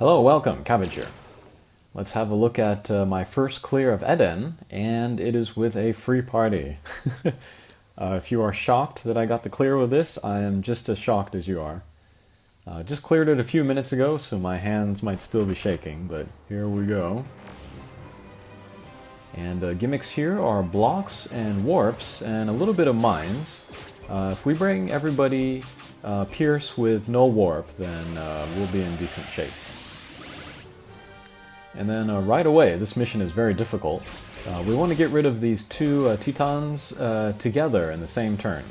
Hello, welcome, Cabbage here. Let's have a look at my first clear of Eden, and it is with a free party. If you are shocked that I got the clear with this, I am just as shocked as you are. Just cleared it a few minutes ago, so my hands might still be shaking, but here we go. And gimmicks here are blocks and warps and a little bit of mines. If we bring everybody Pierce with no warp, then we'll be in decent shape. And then right away, this mission is very difficult. We want to get rid of these two Titans together in the same turn.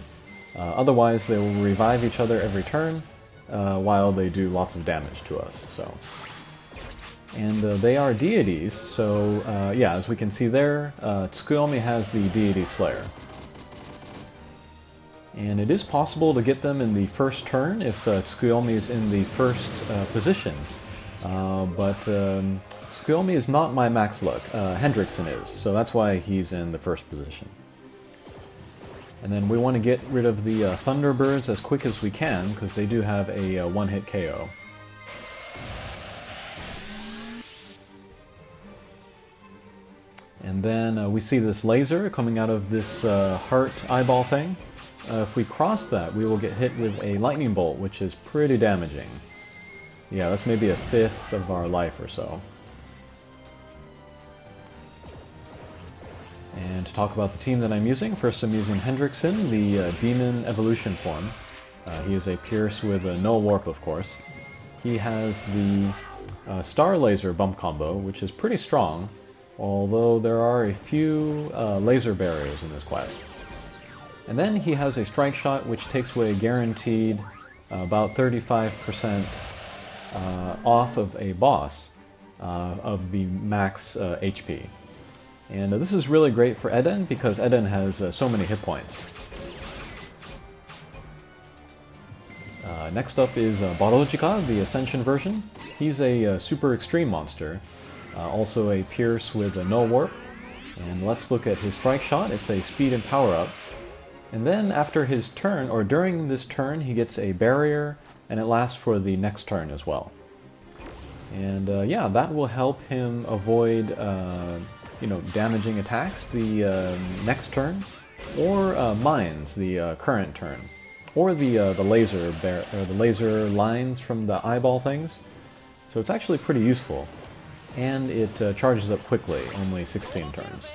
Otherwise, they will revive each other every turn while they do lots of damage to us. And they are deities, so yeah, as we can see there, Tsukuyomi has the deity slayer. And it is possible to get them in the first turn if Tsukuyomi is in the first position. But Tsukuyomi is not my max luck. Hendrickson is, so that's why he's in the first position. And then we want to get rid of the Thunderbirds as quick as we can, because they do have a one-hit KO. And then we see this laser coming out of this heart eyeball thing. If we cross that, we will get hit with a lightning bolt, which is pretty damaging. Yeah, that's maybe a fifth of our life or so. And to talk about the team that I'm using, first I'm using Hendrickson, the Demon Evolution form. He is a Pierce with a no warp, of course. He has the Star Laser bump combo, which is pretty strong, although there are a few laser barriers in this quest. And then he has a Strike Shot, which takes away guaranteed about 35% off of a boss of the max HP. And this is really great for Eden, because Eden has so many hit points. Next up is Barojika, the Ascension version. He's a super extreme monster, also a Pierce with a no warp. And let's look at his Strike Shot. It's a speed and power up. And then after his turn, or during this turn, he gets a barrier, and it lasts for the next turn as well. And yeah, that will help him avoid damaging attacks the next turn, or mines the current turn, or the laser lines from the eyeball things. So it's actually pretty useful, and it charges up quickly, only 16 turns.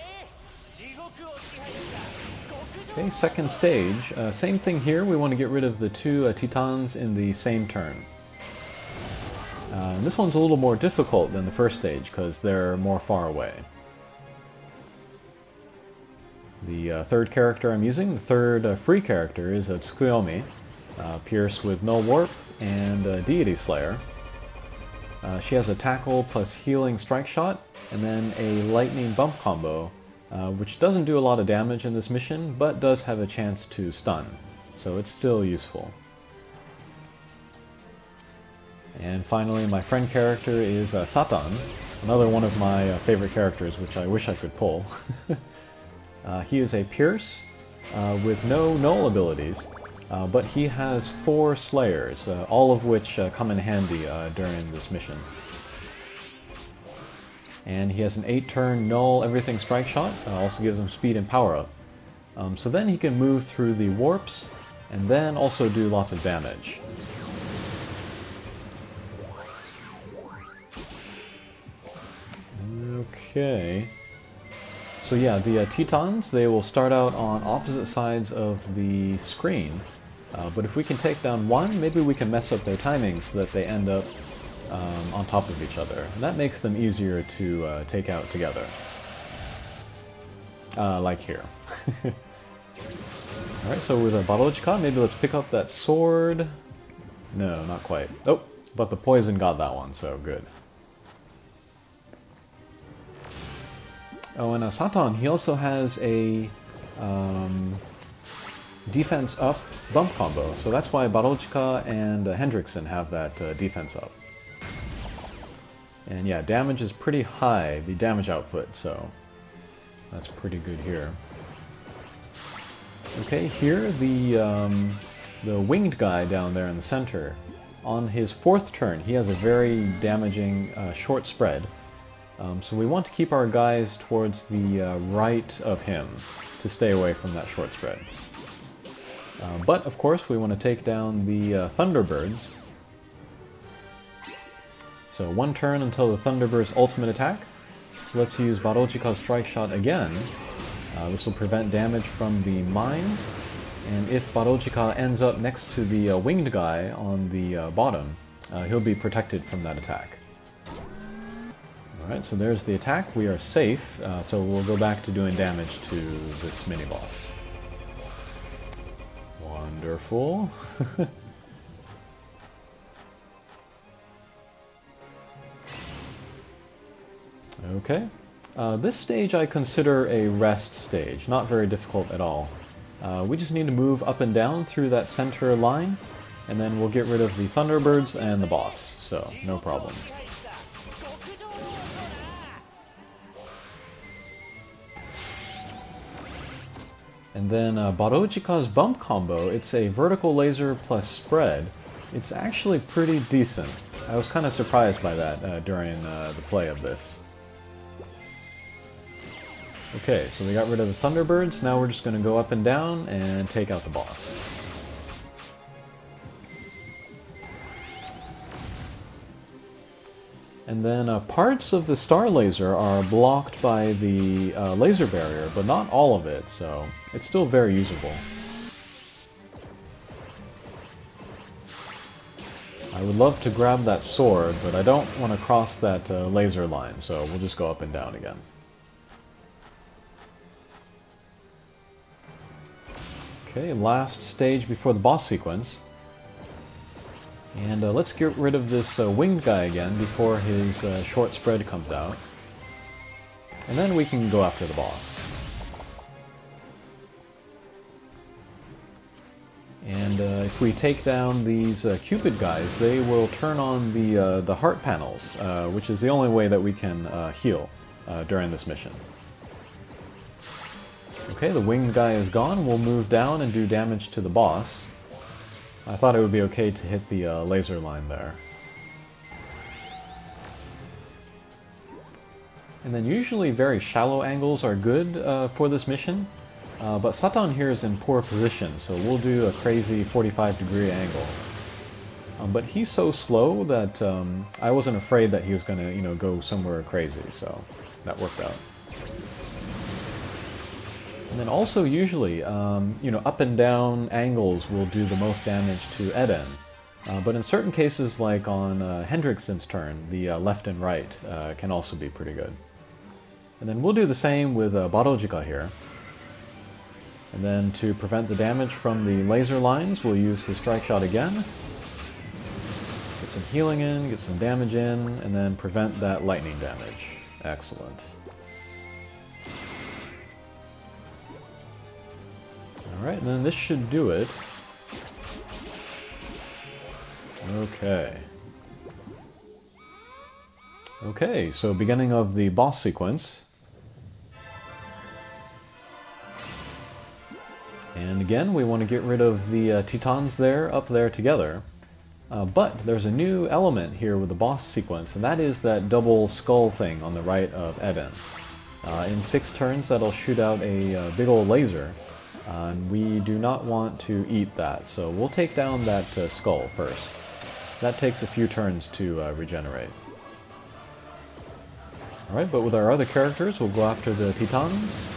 Okay, second stage, same thing here. We want to get rid of the two Titans in the same turn. This one's a little more difficult than the first stage because they're more far away. The third character I'm using, the third free character, is Tsukuyomi, Pierce with no warp and Deity Slayer. She has a tackle plus healing Strike Shot, and then a lightning bump combo, which doesn't do a lot of damage in this mission, but does have a chance to stun, so it's still useful. And finally, my friend character is Satan, another one of my favorite characters, which I wish I could pull. He is a Pierce with no null abilities, but he has 4 Slayers, all of which come in handy during this mission. And he has an 8-turn null everything Strike Shot, also gives him speed and power up. So then he can move through the warps, and then also do lots of damage. Okay. So yeah, the Titans, they will start out on opposite sides of the screen. But if we can take down one, maybe we can mess up their timing so that they end up on top of each other. And that makes them easier to take out together. Like here. Alright, so with a Barojika, maybe let's pick up that sword. No, not quite. Oh, but the poison got that one, so good. Oh, and Satan, he also has a defense up bump combo, so that's why Barojika and Hendrickson have that defense up. And yeah, damage is pretty high, the damage output, so that's pretty good here. Okay, here the winged guy down there in the center, on his 4th turn, he has a very damaging short spread. So we want to keep our guys towards the right of him to stay away from that short spread. But, of course, we want to take down the Thunderbirds. So 1 turn until the Thunderbird's ultimate attack. So let's use Barochika's Strike Shot again. This will prevent damage from the mines. And if Barochika ends up next to the winged guy on the bottom, he'll be protected from that attack. Alright, so there's the attack. We are safe, so we'll go back to doing damage to this mini-boss. Wonderful. Okay. This stage I consider a rest stage, not very difficult at all. We just need to move up and down through that center line, and then we'll get rid of the Thunderbirds and the boss, so no problem. And then Barochika's bump combo, it's a vertical laser plus spread. It's actually pretty decent. I was kind of surprised by that during the play of this. Okay, so we got rid of the Thunderbirds, now we're just going to go up and down and take out the boss. And then parts of the star laser are blocked by the laser barrier, but not all of it, so it's still very usable. I would love to grab that sword, but I don't want to cross that laser line, so we'll just go up and down again. Okay, last stage before the boss sequence. And let's get rid of this winged guy again before his short spread comes out. And then we can go after the boss. And if we take down these Cupid guys, they will turn on the heart panels, which is the only way that we can heal during this mission. Okay, the winged guy is gone. We'll move down and do damage to the boss. I thought it would be okay to hit the laser line there. And then usually very shallow angles are good for this mission, but Satan here is in poor position, so we'll do a crazy 45-degree angle. But he's so slow that I wasn't afraid that he was going to, go somewhere crazy, so that worked out. And then also usually, up and down angles will do the most damage to Eden. But in certain cases, like on Hendrickson's turn, the left and right can also be pretty good. And then we'll do the same with Barochika here. And then to prevent the damage from the laser lines, we'll use his strike shot again. Get some healing in, get some damage in, and then prevent that lightning damage. Excellent. Alright, and then this should do it. Okay. Okay, so beginning of the boss sequence. And again, we want to get rid of the Titans up there together. But there's a new element here with the boss sequence, and that is that double skull thing on the right of Eden. In 6 turns, that'll shoot out a big old laser. And we do not want to eat that, so we'll take down that skull first. That takes a few turns to regenerate. Alright, but with our other characters, we'll go after the Titans.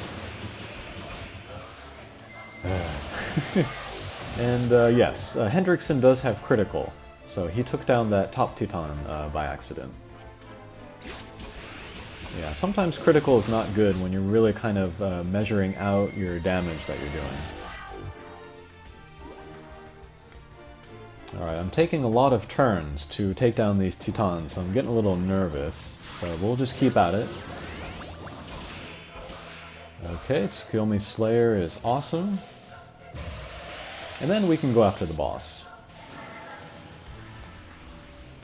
And yes, Hendrickson does have critical, so he took down that top Titan by accident. Yeah, sometimes critical is not good when you're really kind of measuring out your damage that you're doing. Alright, I'm taking a lot of turns to take down these Titans, so I'm getting a little nervous, but we'll just keep at it. Okay, Tsukuyomi Slayer is awesome. And then we can go after the boss.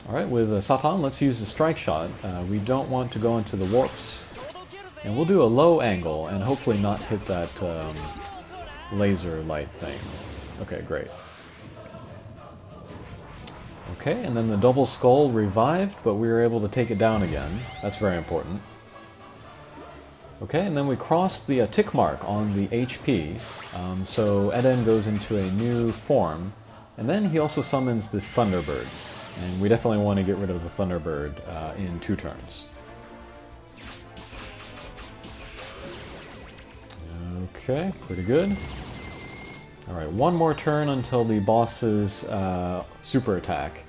Alright, with Satan, let's use the strike shot. We don't want to go into the warps. And we'll do a low angle and hopefully not hit that laser light thing. Okay, great. Okay, and then the double skull revived, but we were able to take it down again. That's very important. Okay, and then we crossed the tick mark on the HP, so Eden goes into a new form, and then he also summons this Thunderbird, and we definitely want to get rid of the Thunderbird in 2 turns. Okay, pretty good. Alright, 1 more turn until the boss's super attack.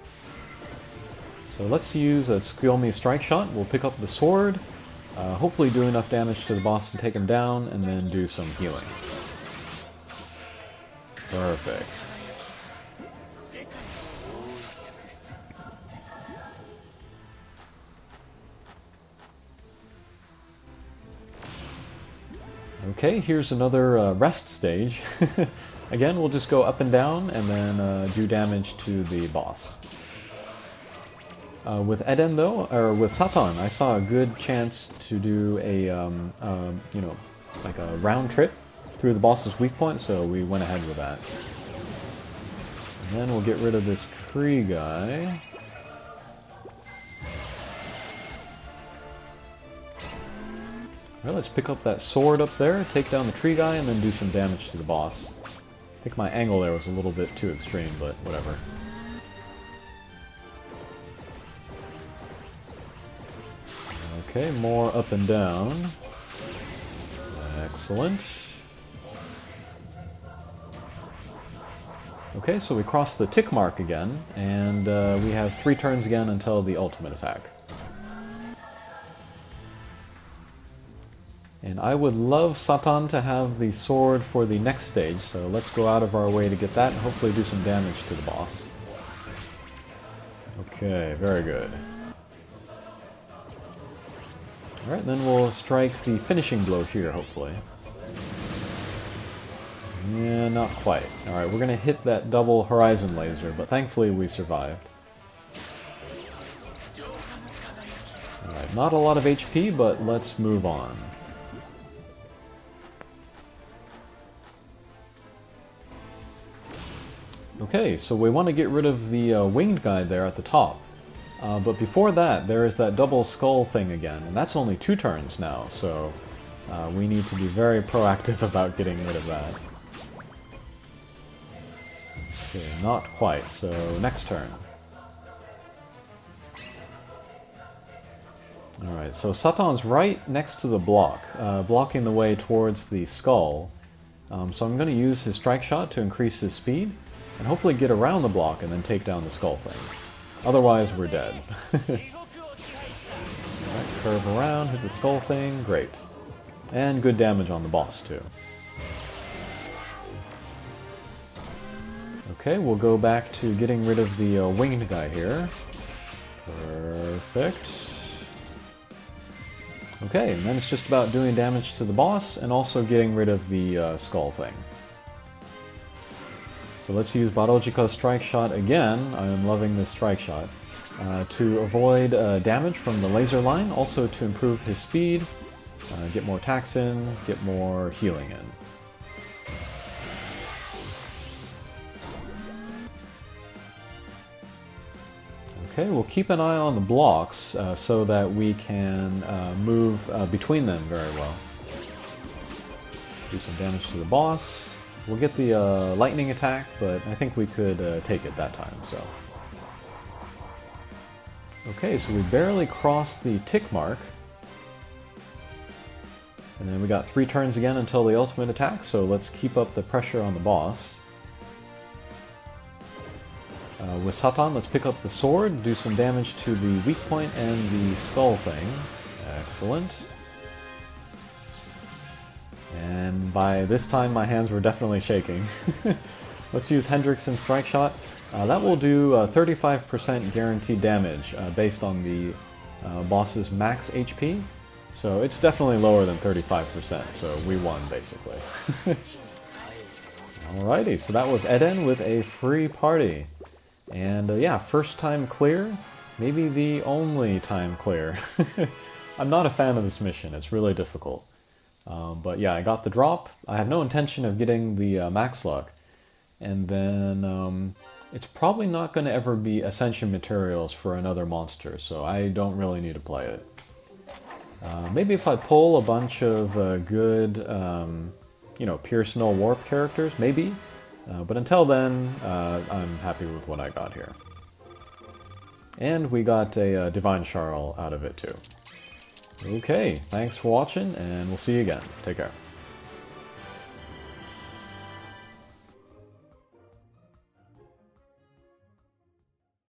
So let's use a Tsukuyomi Strike Shot. We'll pick up the sword, hopefully do enough damage to the boss to take him down, and then do some healing. Perfect. Okay, here's another rest stage. Again, we'll just go up and down, and then do damage to the boss. With Eden though, or with Satan, I saw a good chance to do a, you know, like a round trip through the boss's weak point, so we went ahead with that. And then we'll get rid of this tree guy. Well, let's pick up that sword up there, take down the tree guy, and then do some damage to the boss. I think my angle there was a little bit too extreme, but whatever. Okay, more up and down. Excellent. Okay, so we cross the tick mark again, and we have 3 turns again until the ultimate attack. And I would love Satan to have the sword for the next stage, so let's go out of our way to get that and hopefully do some damage to the boss. Okay, very good. Alright, then we'll strike the finishing blow here, hopefully. Yeah, not quite. Alright, we're gonna hit that double horizon laser, but thankfully we survived. Alright, not a lot of HP, but let's move on. Okay, so we want to get rid of the winged guy there at the top. But before that, there is that double skull thing again, and that's only 2 turns now, so we need to be very proactive about getting rid of that. Okay, not quite, so next turn. Alright, so Satan's right next to the block, blocking the way towards the skull. So I'm going to use his strike shot to increase his speed, and hopefully get around the block and then take down the skull thing. Otherwise, we're dead. Alright, curve around, hit the skull thing, great. And good damage on the boss, too. Okay, we'll go back to getting rid of the winged guy here. Perfect. Okay, and then it's just about doing damage to the boss and also getting rid of the skull thing. So let's use Barojika's Strike Shot again. I am loving this Strike Shot. To avoid damage from the laser line, also to improve his speed, get more attacks in, get more healing in. Okay, we'll keep an eye on the blocks so that we can move between them very well. Do some damage to the boss. We'll get the lightning attack, but I think we could take it that time, so. Okay, so we barely crossed the tick mark. And then we got 3 turns again until the ultimate attack, so let's keep up the pressure on the boss. With Satan, let's pick up the sword, do some damage to the weak point and the skull thing. Excellent. And by this time, my hands were definitely shaking. Let's use Hendrickson's Strike Shot. That will do 35% guaranteed damage based on the boss's max HP. So it's definitely lower than 35%, so we won, basically. Alrighty, so that was Eden with a free party. And yeah, first time clear, maybe the only time clear. I'm not a fan of this mission, it's really difficult. But yeah, I got the drop. I have no intention of getting the max luck. And then it's probably not going to ever be Ascension materials for another monster, so I don't really need to play it. Maybe if I pull a bunch of good, you know, Pierce Null Warp characters, maybe. But until then, I'm happy with what I got here. And we got a Divine Charl out of it too. Okay, thanks for watching, and we'll see you again. Take care.